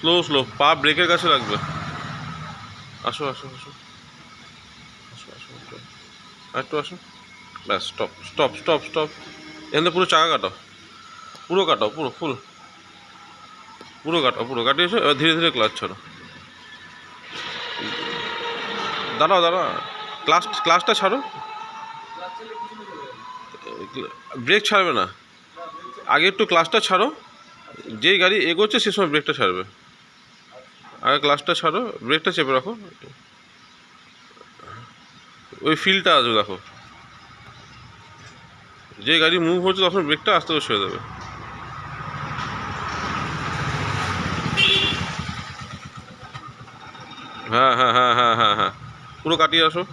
Slow slow, পা ব্রেকের কাছে লাগবে। আসো আসো আসো আসো আসো, একটু আসো। ব্যাস, স্টপ স্টপ স্টপ স্টপ। এখানে পুরো চাকা কাটো, পুরো কাটো, পুরো ফুল, পুরো কাটো, পুরো কাটিয়েছো। এবার ধীরে ধীরে ক্লাচ ছাড়ো। দাঁড়াও দাঁড়াও, ক্লাচটা ছাড়ো। ব্রেক ছাড়বে না, আগে একটু ক্লাচটা ছাড়ো। যেই গাড়ি এগোচ্ছে সে সময় ব্রেকটা ছাড়বে। আগে ক্লাচটা ছাড়ো, ব্রেকটা চেপে রাখো। ওই ফিলটা আসবে দেখো, যে গাড়ি মুভ হচ্ছে তখন ব্রেকটা আস্তে করে ছেড়ে দেবে। হ্যাঁ হ্যাঁ হ্যাঁ হ্যাঁ হ্যাঁ হ্যাঁ, পুরো কাটিয়ে আসো।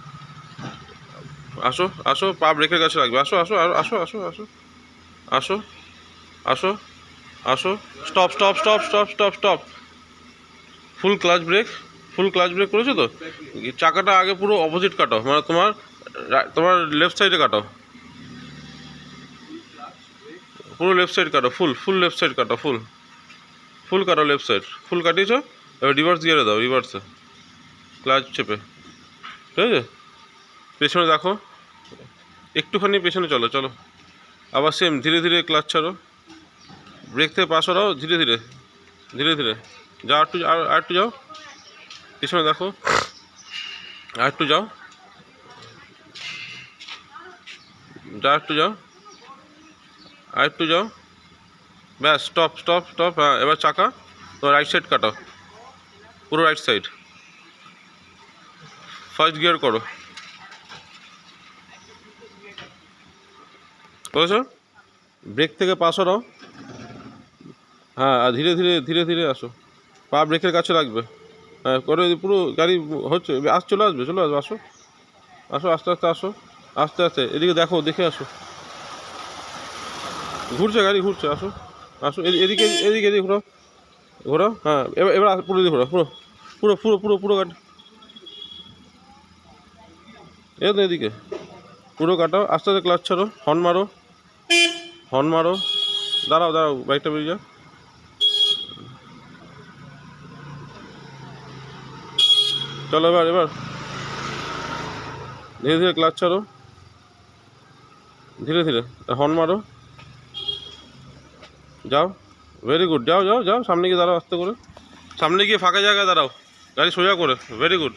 আসো আসো, পা ব্রেকের কাছে লাগবে। আসো আসো আসো আসো আসো আসো আসো আসো। Stop stop stop stop stop stop. Full clutch brake, full clutch brake করেছো তো? চাকাটা আগে পুরো অপোজিট কাটো, মানে তোমার তোমার লেফট সাইডে কাটো, পুরো লেফট সাইড কাটো, ফুল ফুল লেফট সাইড কাটো, ফুল ফুল কাটো লেফট সাইড। ফুল কাটিয়েছো, এবার রিভার্স গিয়ারে দাও, রিভার্সে ক্লাচ চেপে। ঠিক আছে, পেছনে দেখো, একটুখানি পেছনে চলো চলো। আবার সেম ধীরে ধীরে ক্লাচ ছাড়ো, ব্রেক থেকে পা সরাও, ধীরে ধীরে ধীরে ধীরে যাও। আর একটু যাও, পেছনে দেখো, আর একটু যাও, একটু যাও, আর একটু যাও। ব্যাস, স্টপ স্টপ স্টপ। হ্যাঁ, এবার চাকা তোমার রাইট সাইড কাটাও, পুরো রাইট সাইড। ফার্স্ট গিয়ার করো, বুঝেছো? ব্রেক থেকে পা সরাও। হ্যাঁ, আর ধীরে ধীরে ধীরে ধীরে আসো, পা ব্রেকের কাছে লাগবে। হ্যাঁ, করে পুরো গাড়ি হচ্ছে, চলে আসবে চলে আসবে। আসো আসো, আস্তে আস্তে আসো, আস্তে আস্তে। এদিকে দেখো, দেখে আসো, ঘুরছে গাড়ি, ঘুরছে। আসো আসো, এদিকে এদিকে এদিকে ঘোরাও, ঘোরাও। হ্যাঁ, এবার এবার পুরো দিকে ঘোরাও, পুরো পুরো পুরো পুরো পুরো গাড়ি এদিকে পুরো কাটাও। আস্তে আস্তে ক্লাচ ছাড়ো, হর্ন মারো, হর্ন মারো। দাঁড়াও দাঁড়াও, বাইকটা বেরিয়ে যাও। চলো, এবার এবার ধীরে ধীরে ক্লাচ ছাড়ো, ধীরে ধীরে হর্ন মারো। যাও, ভেরি গুড, যাও যাও যাও, সামনে গিয়ে দাঁড়াও, আস্তে করে সামনে গিয়ে ফাঁকা জায়গায় দাঁড়াও, গাড়ি সোজা করে। Very good.